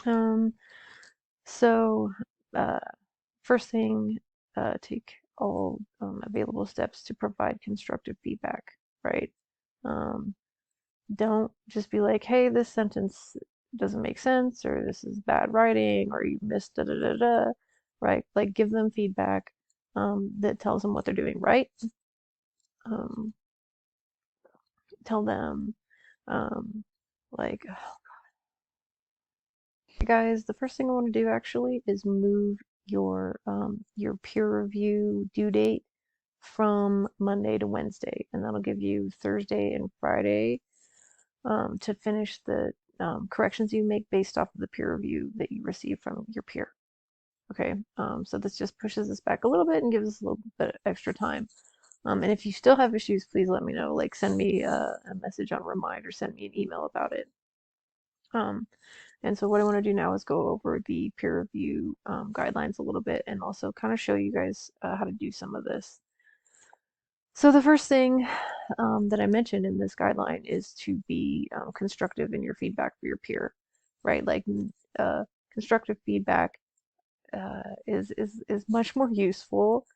Um, so, uh, first thing, take all available steps to provide constructive feedback, right? Um, don't just be like, hey, this sentence doesn't make sense, or this is bad writing, or you missed da da da da, right? Like, give them feedback that tells them what they're doing right. Um, tell them, um, like, guys, the first thing I want to do actually is move your peer review due date from Monday to Wednesday, and that'll give you Thursday and Friday to finish the corrections you make based off of the peer review that you receive from your peer. Okay, so this just pushes us back a little bit and gives us a little bit of extra time. And if you still have issues, please let me know. Like, send me a message on Remind or send me an email about it. And so what I want to do now is go over the peer review guidelines a little bit and also kind of show you guys how to do some of this. So the first thing that I mentioned in this guideline is to be constructive in your feedback for your peer, right? Like constructive feedback is much more useful.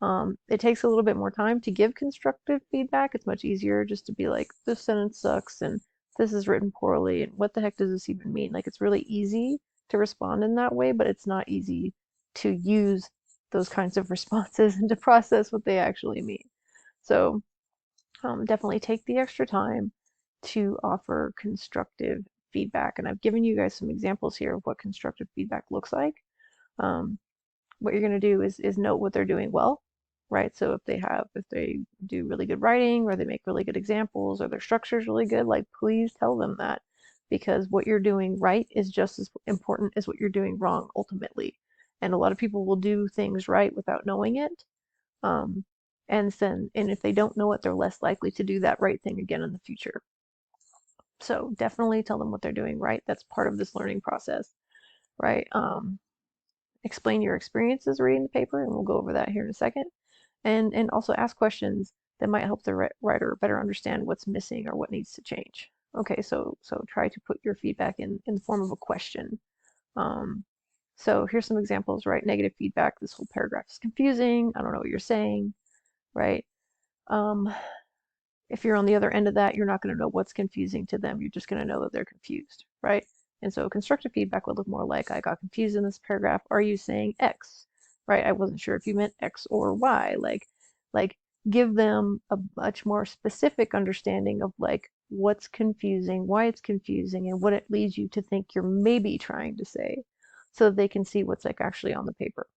It takes a little bit more time to give constructive feedback. It's much easier just to be like, this sentence sucks and this is written poorly and what the heck does this even mean? Like, it's really easy to respond in that way, but it's not easy to use those kinds of responses and to process what they actually mean. So definitely take the extra time to offer constructive feedback. And I've given you guys some examples here of what constructive feedback looks like. What you're going to do is note what they're doing well, right? So if they do really good writing, or they make really good examples, or their structure is really good, like, please tell them that, because what you're doing right is just as important as what you're doing wrong ultimately. And a lot of people will do things right without knowing it. Um, and if they don't know it, they're less likely to do that right thing again in the future. So definitely tell them what they're doing right. That's part of this learning process, right? Explain your experiences reading the paper, and we'll go over that here in a second. And also ask questions that might help the writer better understand what's missing or what needs to change. Okay, so try to put your feedback in the form of a question. So here's some examples, right? Negative feedback: this whole paragraph is confusing. I don't know what you're saying, right? If you're on the other end of that, you're not going to know what's confusing to them. You're just going to know that they're confused, right? And so constructive feedback would look more like, I got confused in this paragraph. Are you saying X? Right? I wasn't sure if you meant X or Y. Like give them a much more specific understanding of like what's confusing, why it's confusing, and what it leads you to think you're maybe trying to say, so that they can see what's like actually on the paper.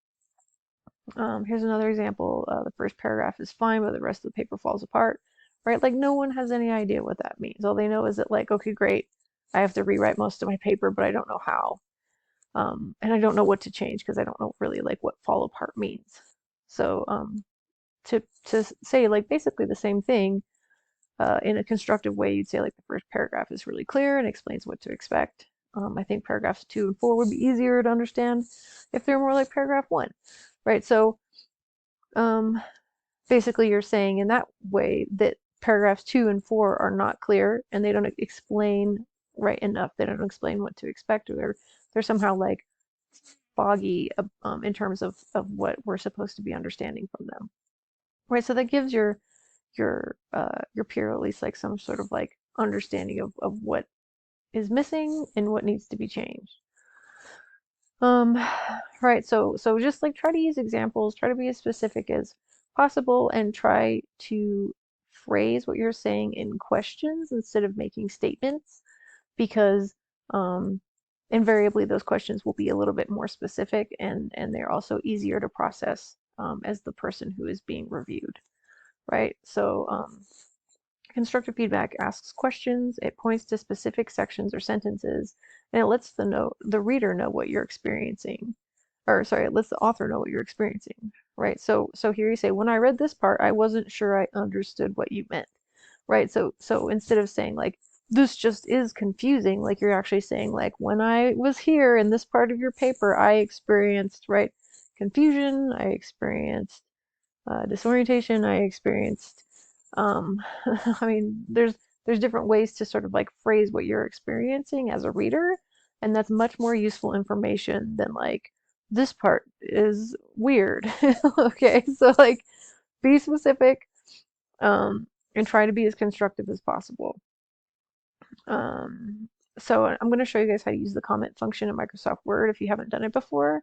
Here's another example. The first paragraph is fine, but the rest of the paper falls apart, right? Like, no one has any idea what that means. All they know is that, like, okay, great, I have to rewrite most of my paper, but I don't know how. And I don't know what to change because I don't know really like what fall apart means. So to say like basically the same thing in a constructive way, you'd say like the first paragraph is really clear and explains what to expect. I think paragraphs 2 and 4 would be easier to understand if they're more like paragraph 1, right? So um, basically you're saying in that way that paragraphs 2 and 4 are not clear and they don't explain right enough. They don't explain what to expect, or they're somehow like foggy in terms of what we're supposed to be understanding from them, right? So that gives your peer at least like some sort of like understanding of what is missing and what needs to be changed. Um, right, so just like try to use examples, try to be as specific as possible, and try to phrase what you're saying in questions instead of making statements, because invariably those questions will be a little bit more specific, and they're also easier to process as the person who is being reviewed, right? So constructive feedback asks questions, it points to specific sections or sentences, and it lets the reader know what you're experiencing. Or sorry, it lets the author know what you're experiencing, right? So here you say, when I read this part, I wasn't sure I understood what you meant, right? So instead of saying like, this just is confusing, like you're actually saying like, when I was here in this part of your paper, I experienced, right, confusion, I experienced disorientation, I experienced I mean, there's different ways to sort of like phrase what you're experiencing as a reader And that's much more useful information than like, this part is weird. Okay, so like be specific, and try to be as constructive as possible. Um, so I'm going to show you guys how to use the comment function in Microsoft Word if you haven't done it before.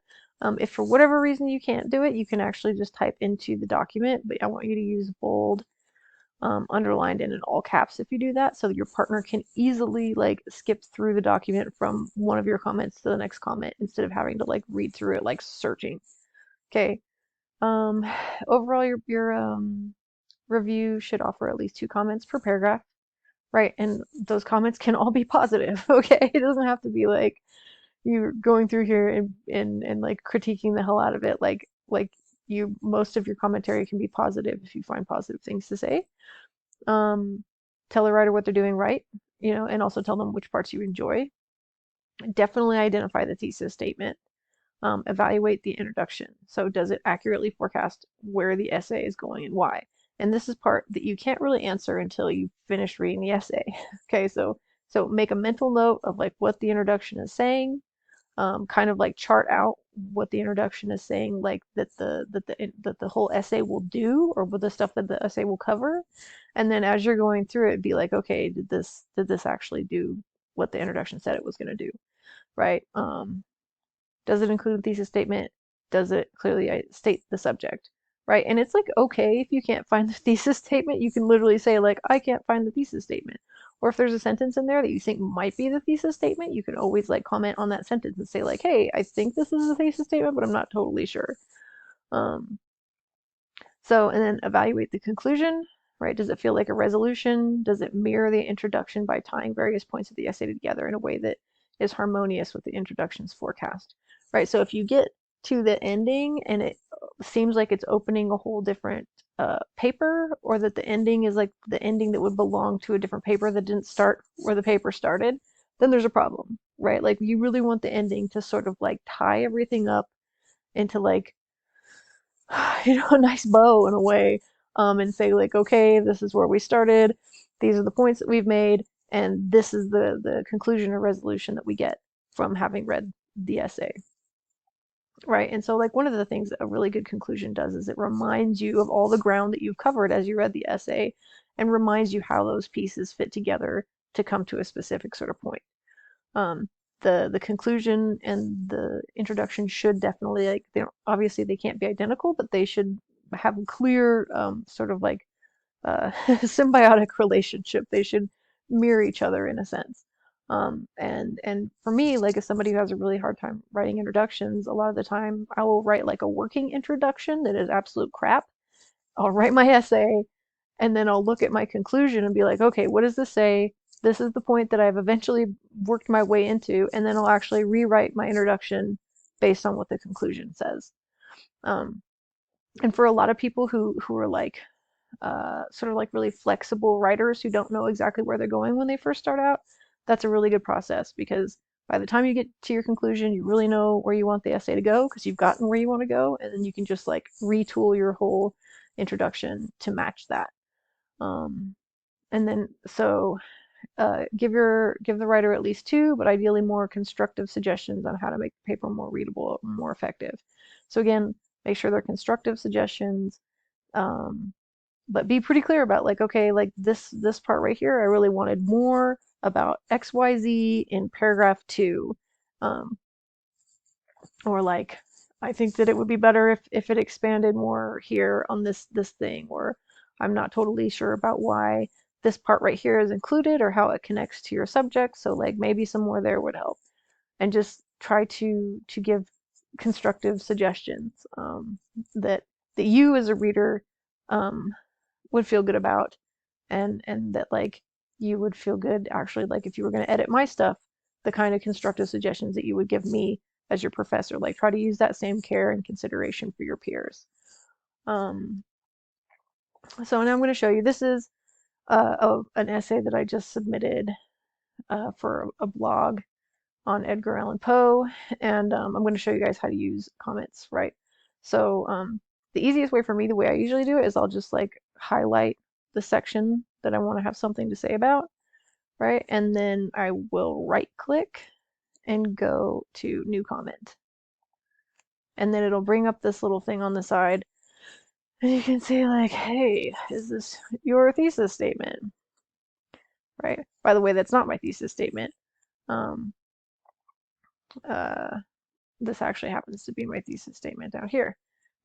If for whatever reason you can't do it, you can actually just type into the document, but I want you to use bold, underlined, and in all caps if you do that, so that your partner can easily like skip through the document from one of your comments to the next comment instead of having to like read through it like searching. Okay. Um, Overall, your review should offer at least 2 comments per paragraph. Right, and those comments can all be positive, okay? It doesn't have to be like you're going through here and like critiquing the hell out of it. Like you, most of your commentary can be positive if you find positive things to say. Tell the writer what they're doing right, and also tell them which parts you enjoy. Definitely identify the thesis statement. Evaluate the introduction. So does it accurately forecast where the essay is going and why? And this is part that you can't really answer until you finish reading the essay. Okay, so make a mental note of like what the introduction is saying, kind of like chart out what the introduction is saying, like that the whole essay will do, or what the stuff that the essay will cover. And then as you're going through it, be like, okay, did this actually do what the introduction said it was going to do, right? Does it include a thesis statement? Does it clearly state the subject? Right? And it's like, okay, if you can't find the thesis statement, you can literally say like, I can't find the thesis statement. Or if there's a sentence in there that you think might be the thesis statement, you can always like comment on that sentence and say like, hey, I think this is the thesis statement, but I'm not totally sure. Um, and then evaluate the conclusion, right? Does it feel like a resolution? Does it mirror the introduction by tying various points of the essay together in a way that is harmonious with the introduction's forecast, right? So if you get to the ending and it seems like it's opening a whole different paper, or that the ending is like the ending that would belong to a different paper that didn't start where the paper started, then there's a problem, right? Like you really want the ending to sort of like tie everything up into like a nice bow in a way, and say like, okay, this is where we started, these are the points that we've made, and this is the conclusion or resolution that we get from having read the essay, right? And so like one of the things that a really good conclusion does is it reminds you of all the ground that you've covered as you read the essay, and reminds you how those pieces fit together to come to a specific sort of point. um, the conclusion and the introduction should definitely, like, obviously they can't be identical, but they should have a clear, sort of like symbiotic relationship. They should mirror each other in a sense. And for me, like as somebody who has a really hard time writing introductions, a lot of the time I will write like a working introduction that is absolute crap. I'll write my essay, and then I'll look at my conclusion and be like, okay, what does this say? This is the point that I've eventually worked my way into, and then I'll actually rewrite my introduction based on what the conclusion says. Um, and for a lot of people who are like sort of like really flexible writers who don't know exactly where they're going when they first start out, that's a really good process, because by the time you get to your conclusion, you really know where you want the essay to go because you've gotten where you want to go, and then you can just like retool your whole introduction to match that. Um, and then give the writer at least 2, but ideally more constructive suggestions on how to make the paper more readable, more effective. So again, make sure they're constructive suggestions, but be pretty clear about like, okay, like this part right here, I really wanted more about XYZ in paragraph 2, um, or like, I think that it would be better if it expanded more here on this thing, or I'm not totally sure about why this part right here is included or how it connects to your subject, so like maybe some more there would help. And just try to give constructive suggestions, that you as a reader, um, would feel good about, and that like you would feel good actually, like if you were going to edit my stuff, the kind of constructive suggestions that you would give me as your professor. Like try to use that same care and consideration for your peers. um, so now I'm going to show you, this is an essay that I just submitted for a blog on Edgar Allan Poe, and I'm going to show you guys how to use comments, right? So the easiest way for me, the way I usually do it, is I'll just like highlight the section that I want to have something to say about, right? And then I will right click and go to new comment. And then it'll bring up this little thing on the side. And you can say like, hey, is this your thesis statement? Right? By the way, that's not my thesis statement. Um, this actually happens to be my thesis statement down here,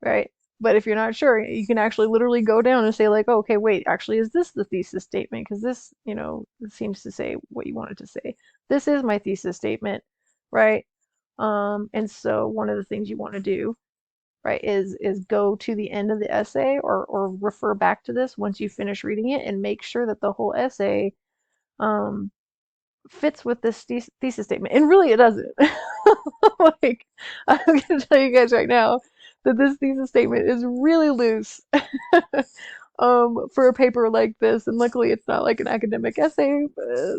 right? But if you're not sure, you can actually literally go down and say like, oh, okay, wait, actually, is this the thesis statement? Because this, you know, seems to say what you want it to say. This is my thesis statement, right? And so one of the things you want to do, right, is go to the end of the essay or refer back to this once you finish reading it and make sure that the whole essay fits with this thesis statement. And really, it doesn't. Like, I'm going to tell you guys right now that this thesis statement is really loose for a paper like this. And luckily, it's not like an academic essay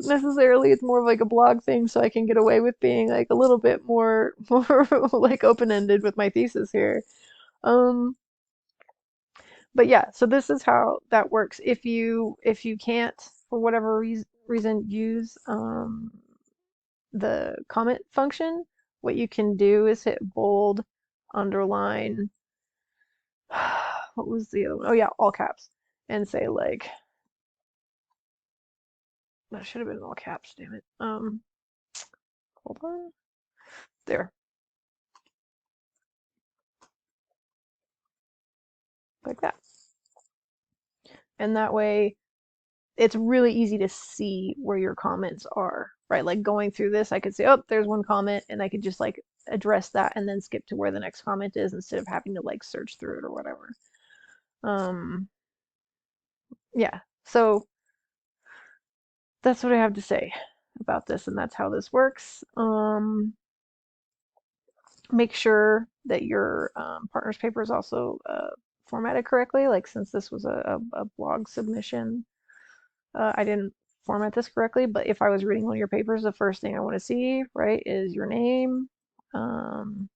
necessarily. It's more of like a blog thing, so I can get away with being like a little bit more like open-ended with my thesis here. But yeah, so this is how that works. If you can't for whatever reason use the comment function, what you can do is hit bold, underline, what was the other one? Oh yeah, all caps, and say like, that should have been all caps, damn it. Hold on, there, like that, and that way it's really easy to see where your comments are, right? Like going through this, I could say, oh, there's one comment, and I could just like address that and then skip to where the next comment is instead of having to like search through it or whatever. Yeah, so that's what I have to say about this, and that's how this works. Make sure that your partner's paper is also formatted correctly. Like since this was a blog submission, I didn't format this correctly, but if I was reading one of your papers, the first thing I want to see, right, is your name, the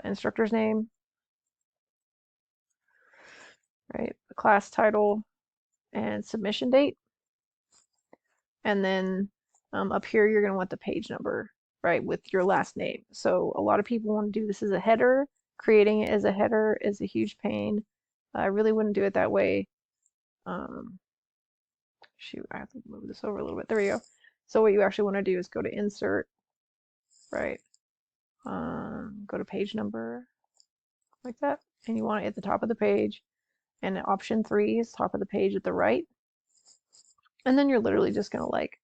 instructor's name, right, the class title, and submission date. And then up here, you're going to want the page number, right, with your last name. So a lot of people want to do this as a header. Creating it as a header is a huge pain. I really wouldn't do it that way. Shoot, I have to move this over a little bit. There we go. So what you actually want to do is go to insert, right? Go to page number, like that. And you want it at the top of the page. And option 3 is top of the page at the right. And then you're literally just going to like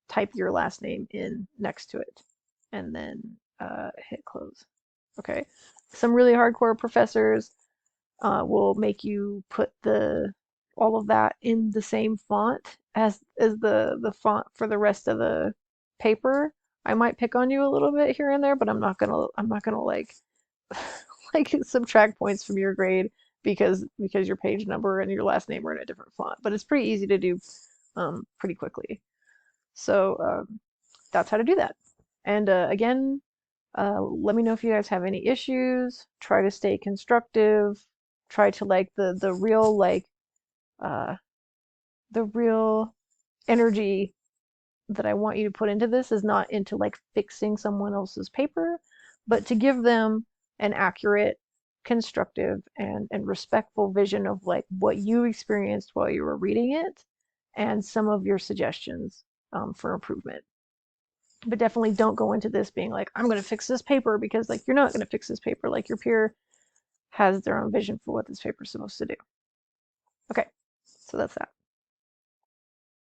type your last name in next to it and then hit close. Okay. Some really hardcore professors will make you put all of that in the same font as the font for the rest of the paper. I might pick on you a little bit here and there, but I'm not gonna like like subtract points from your grade because your page number and your last name are in a different font. But it's pretty easy to do pretty quickly. So that's how to do that. And again, let me know if you guys have any issues. Try to stay constructive. Try to like the real like the real energy that I want you to put into this is not into like fixing someone else's paper, but to give them an accurate, constructive, and respectful vision of like what you experienced while you were reading it and some of your suggestions for improvement. But definitely don't go into this being like, I'm going to fix this paper, because like you're not going to fix this paper. Like your peer has their own vision for what this paper is supposed to do. Okay, so that's that.